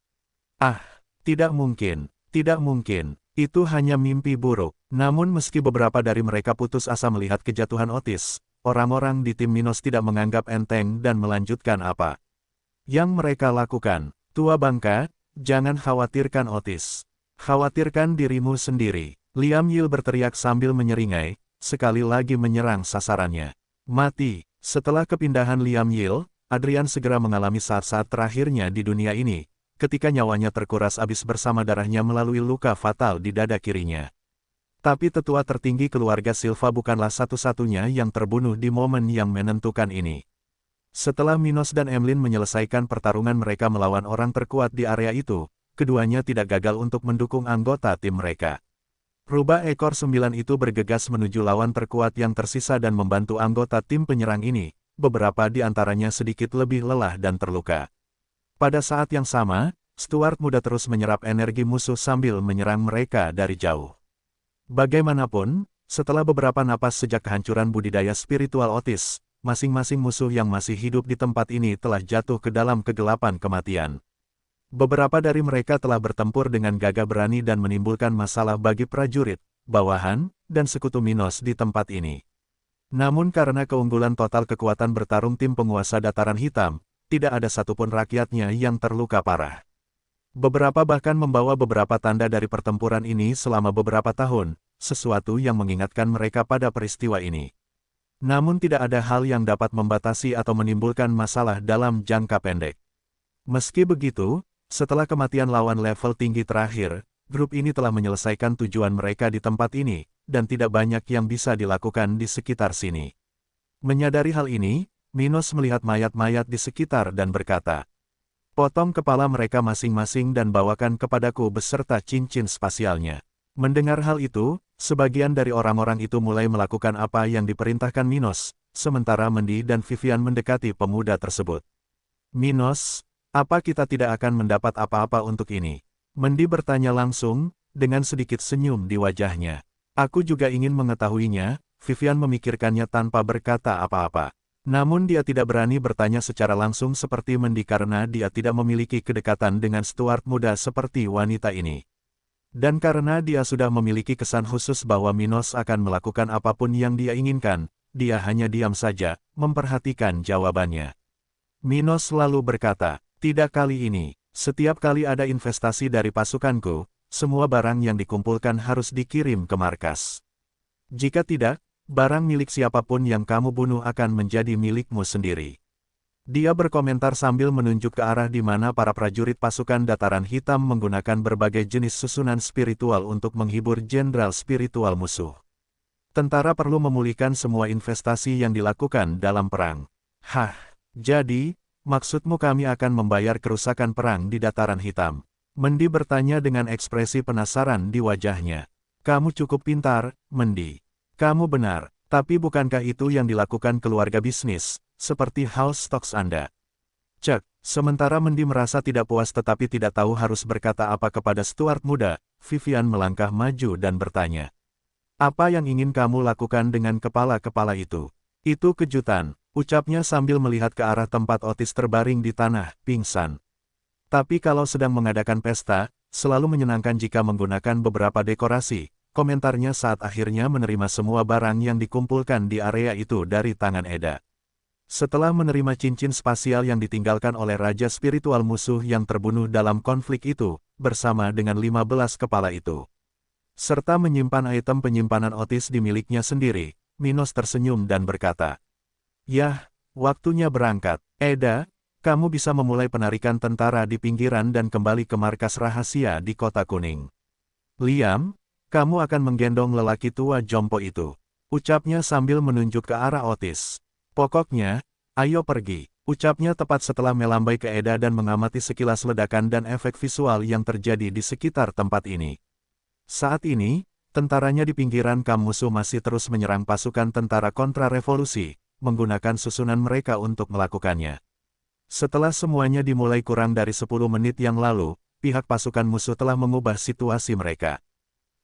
Ah, tidak mungkin, tidak mungkin. Itu hanya mimpi buruk. Namun meski beberapa dari mereka putus asa melihat kejatuhan Otis, orang-orang di tim Minos tidak menganggap enteng dan melanjutkan apa yang mereka lakukan. Tua bangka, jangan khawatirkan Otis. Khawatirkan dirimu sendiri. Liam Yil berteriak sambil menyeringai, sekali lagi menyerang sasarannya. Mati. Setelah kepindahan Liam Yil, Adrian segera mengalami saat-saat terakhirnya di dunia ini, ketika nyawanya terkuras habis bersama darahnya melalui luka fatal di dada kirinya. Tapi tetua tertinggi keluarga Silva bukanlah satu-satunya yang terbunuh di momen yang menentukan ini. Setelah Minos dan Emlyn menyelesaikan pertarungan mereka melawan orang terkuat di area itu, keduanya tidak gagal untuk mendukung anggota tim mereka. Rubah ekor 9 itu bergegas menuju lawan terkuat yang tersisa dan membantu anggota tim penyerang ini, beberapa di antaranya sedikit lebih lelah dan terluka. Pada saat yang sama, Stuart muda terus menyerap energi musuh sambil menyerang mereka dari jauh. Bagaimanapun, setelah beberapa napas sejak kehancuran budidaya spiritual Otis, masing-masing musuh yang masih hidup di tempat ini telah jatuh ke dalam kegelapan kematian. Beberapa dari mereka telah bertempur dengan gagah berani dan menimbulkan masalah bagi prajurit, bawahan, dan sekutu Minos di tempat ini. Namun karena keunggulan total kekuatan bertarung tim penguasa dataran hitam, tidak ada satupun rakyatnya yang terluka parah. Beberapa bahkan membawa beberapa tanda dari pertempuran ini selama beberapa tahun, sesuatu yang mengingatkan mereka pada peristiwa ini. Namun tidak ada hal yang dapat membatasi atau menimbulkan masalah dalam jangka pendek. Meski begitu, setelah kematian lawan level tinggi terakhir, grup ini telah menyelesaikan tujuan mereka di tempat ini, dan tidak banyak yang bisa dilakukan di sekitar sini. Menyadari hal ini, Minos melihat mayat-mayat di sekitar dan berkata, "Potong kepala mereka masing-masing dan bawakan kepadaku beserta cincin spasialnya." Mendengar hal itu, sebagian dari orang-orang itu mulai melakukan apa yang diperintahkan Minos, sementara Mendi dan Vivian mendekati pemuda tersebut. "Minos, apa kita tidak akan mendapat apa-apa untuk ini?" Mendi bertanya langsung, dengan sedikit senyum di wajahnya. "Aku juga ingin mengetahuinya," Vivian memikirkannya tanpa berkata apa-apa. Namun dia tidak berani bertanya secara langsung seperti Mendi karena dia tidak memiliki kedekatan dengan Stuart muda seperti wanita ini. Dan karena dia sudah memiliki kesan khusus bahwa Minos akan melakukan apapun yang dia inginkan, dia hanya diam saja, memperhatikan jawabannya. Minos lalu berkata, "Tidak kali ini. Setiap kali ada investasi dari pasukanku, semua barang yang dikumpulkan harus dikirim ke markas. Jika tidak, barang milik siapapun yang kamu bunuh akan menjadi milikmu sendiri." Dia berkomentar sambil menunjuk ke arah di mana para prajurit pasukan dataran hitam menggunakan berbagai jenis susunan spiritual untuk menghibur jenderal spiritual musuh. Tentara perlu memulihkan semua investasi yang dilakukan dalam perang. "Hah, jadi, maksudmu kami akan membayar kerusakan perang di dataran hitam?" Mendi bertanya dengan ekspresi penasaran di wajahnya. "Kamu cukup pintar, Mendi. Kamu benar, tapi bukankah itu yang dilakukan keluarga bisnis, seperti House Stocks Anda?" Cek, sementara Mendi merasa tidak puas tetapi tidak tahu harus berkata apa kepada Stuart muda, Vivian melangkah maju dan bertanya, "Apa yang ingin kamu lakukan dengan kepala-kepala itu?" "Itu kejutan," ucapnya sambil melihat ke arah tempat Otis terbaring di tanah, pingsan. "Tapi kalau sedang mengadakan pesta, selalu menyenangkan jika menggunakan beberapa dekorasi," komentarnya saat akhirnya menerima semua barang yang dikumpulkan di area itu dari tangan Eda. Setelah menerima cincin spasial yang ditinggalkan oleh Raja Spiritual musuh yang terbunuh dalam konflik itu, bersama dengan 15 kepala itu, serta menyimpan item penyimpanan Otis di miliknya sendiri, Minos tersenyum dan berkata, "Yah, waktunya berangkat. Eda, kamu bisa memulai penarikan tentara di pinggiran dan kembali ke markas rahasia di Kota Kuning. Liam, kamu akan menggendong lelaki tua jompo itu," ucapnya sambil menunjuk ke arah Otis. "Pokoknya, ayo pergi," ucapnya tepat setelah melambai ke Eda dan mengamati sekilas ledakan dan efek visual yang terjadi di sekitar tempat ini. Saat ini, tentaranya di pinggiran kamp musuh masih terus menyerang pasukan tentara kontra-revolusi, menggunakan susunan mereka untuk melakukannya. Setelah semuanya dimulai kurang dari 10 menit yang lalu, pihak pasukan musuh telah mengubah situasi mereka.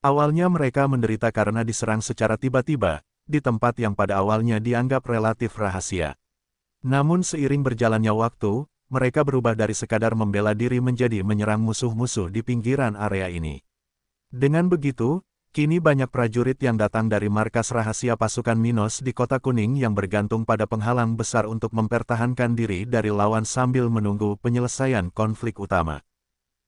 Awalnya mereka menderita karena diserang secara tiba-tiba, di tempat yang pada awalnya dianggap relatif rahasia. Namun seiring berjalannya waktu, mereka berubah dari sekadar membela diri menjadi menyerang musuh-musuh di pinggiran area ini. Dengan begitu, kini banyak prajurit yang datang dari markas rahasia pasukan Minos di Kota Kuning yang bergantung pada penghalang besar untuk mempertahankan diri dari lawan sambil menunggu penyelesaian konflik utama.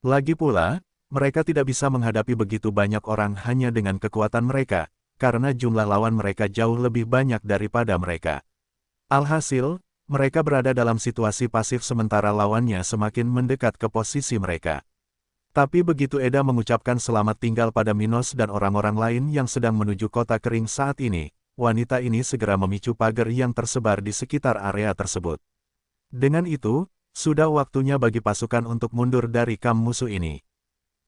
Lagi pula, mereka tidak bisa menghadapi begitu banyak orang hanya dengan kekuatan mereka, karena jumlah lawan mereka jauh lebih banyak daripada mereka. Alhasil, mereka berada dalam situasi pasif sementara lawannya semakin mendekat ke posisi mereka. Tapi begitu Eda mengucapkan selamat tinggal pada Minos dan orang-orang lain yang sedang menuju kota kering saat ini, wanita ini segera memicu pagar yang tersebar di sekitar area tersebut. Dengan itu, sudah waktunya bagi pasukan untuk mundur dari kamp musuh ini.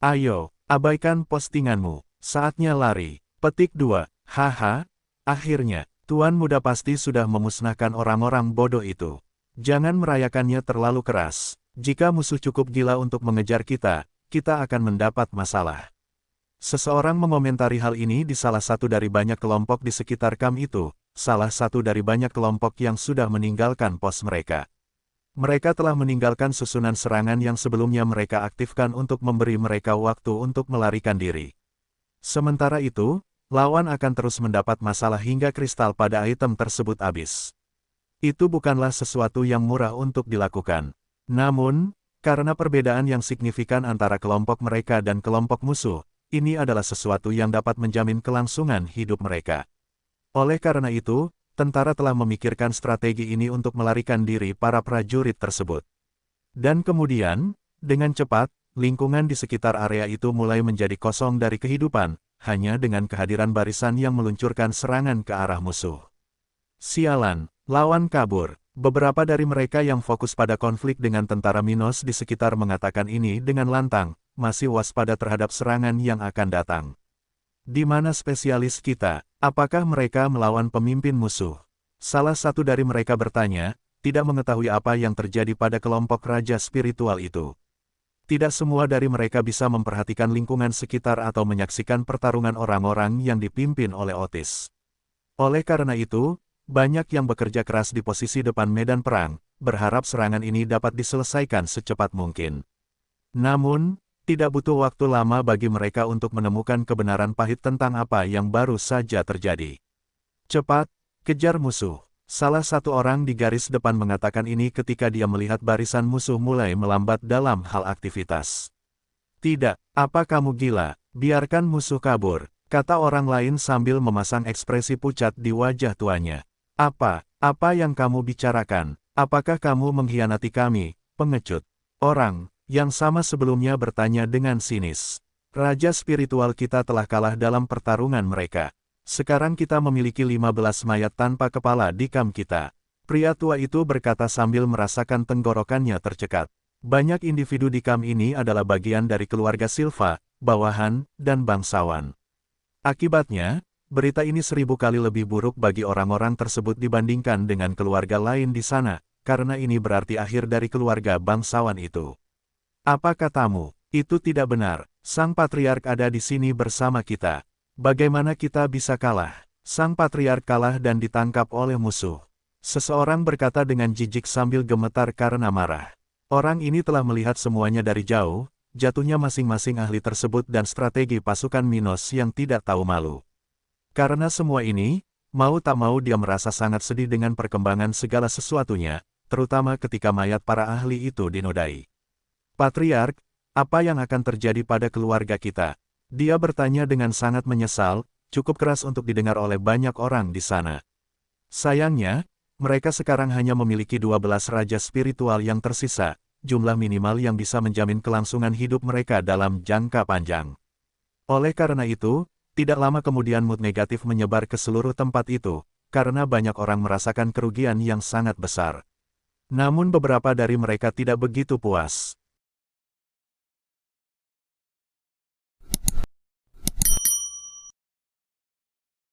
Ayo, abaikan postinganmu, saatnya lari. Petik 2, haha, akhirnya. Tuan muda pasti sudah memusnahkan orang-orang bodoh itu. Jangan merayakannya terlalu keras. Jika musuh cukup gila untuk mengejar kita, kita akan mendapat masalah. Seseorang mengomentari hal ini di salah satu dari banyak kelompok di sekitar kamp itu, salah satu dari banyak kelompok yang sudah meninggalkan pos mereka. Mereka telah meninggalkan susunan serangan yang sebelumnya mereka aktifkan untuk memberi mereka waktu untuk melarikan diri. Sementara itu, lawan akan terus mendapat masalah hingga kristal pada item tersebut habis. Itu bukanlah sesuatu yang murah untuk dilakukan. Namun, karena perbedaan yang signifikan antara kelompok mereka dan kelompok musuh, ini adalah sesuatu yang dapat menjamin kelangsungan hidup mereka. Oleh karena itu, tentara telah memikirkan strategi ini untuk melarikan diri para prajurit tersebut. Dan kemudian, dengan cepat, lingkungan di sekitar area itu mulai menjadi kosong dari kehidupan, hanya dengan kehadiran barisan yang meluncurkan serangan ke arah musuh. Sialan, lawan kabur. Beberapa dari mereka yang fokus pada konflik dengan tentara Minos di sekitar mengatakan ini dengan lantang, masih waspada terhadap serangan yang akan datang. Di mana spesialis kita? Apakah mereka melawan pemimpin musuh? Salah satu dari mereka bertanya, tidak mengetahui apa yang terjadi pada kelompok raja spiritual itu. Tidak semua dari mereka bisa memperhatikan lingkungan sekitar atau menyaksikan pertarungan orang-orang yang dipimpin oleh Otis. Oleh karena itu, banyak yang bekerja keras di posisi depan medan perang, berharap serangan ini dapat diselesaikan secepat mungkin. Namun, tidak butuh waktu lama bagi mereka untuk menemukan kebenaran pahit tentang apa yang baru saja terjadi. Cepat, kejar musuh. Salah satu orang di garis depan mengatakan ini ketika dia melihat barisan musuh mulai melambat dalam hal aktivitas. Tidak, apa kamu gila? Biarkan musuh kabur, kata orang lain sambil memasang ekspresi pucat di wajah tuanya. Apa yang kamu bicarakan? Apakah kamu mengkhianati kami, pengecut? Orang yang sama sebelumnya bertanya dengan sinis. Raja spiritual kita telah kalah dalam pertarungan mereka. Sekarang kita memiliki 15 mayat tanpa kepala di kamp kita. Pria tua itu berkata sambil merasakan tenggorokannya tercekat. Banyak individu di kamp ini adalah bagian dari keluarga Silva, bawahan, dan bangsawan. Akibatnya, berita ini 1000 kali lebih buruk bagi orang-orang tersebut dibandingkan dengan keluarga lain di sana, karena ini berarti akhir dari keluarga bangsawan itu. Apa katamu? Itu tidak benar. Sang Patriark ada di sini bersama kita. Bagaimana kita bisa kalah? Sang Patriark kalah dan ditangkap oleh musuh. Seseorang berkata dengan jijik sambil gemetar karena marah. Orang ini telah melihat semuanya dari jauh, jatuhnya masing-masing ahli tersebut dan strategi pasukan Minos yang tidak tahu malu. Karena semua ini, mau tak mau dia merasa sangat sedih dengan perkembangan segala sesuatunya, terutama ketika mayat para ahli itu dinodai. Patriark, apa yang akan terjadi pada keluarga kita? Dia bertanya dengan sangat menyesal, cukup keras untuk didengar oleh banyak orang di sana. Sayangnya, mereka sekarang hanya memiliki 12 raja spiritual yang tersisa, jumlah minimal yang bisa menjamin kelangsungan hidup mereka dalam jangka panjang. Oleh karena itu, tidak lama kemudian mood negatif menyebar ke seluruh tempat itu, karena banyak orang merasakan kerugian yang sangat besar. Namun beberapa dari mereka tidak begitu puas.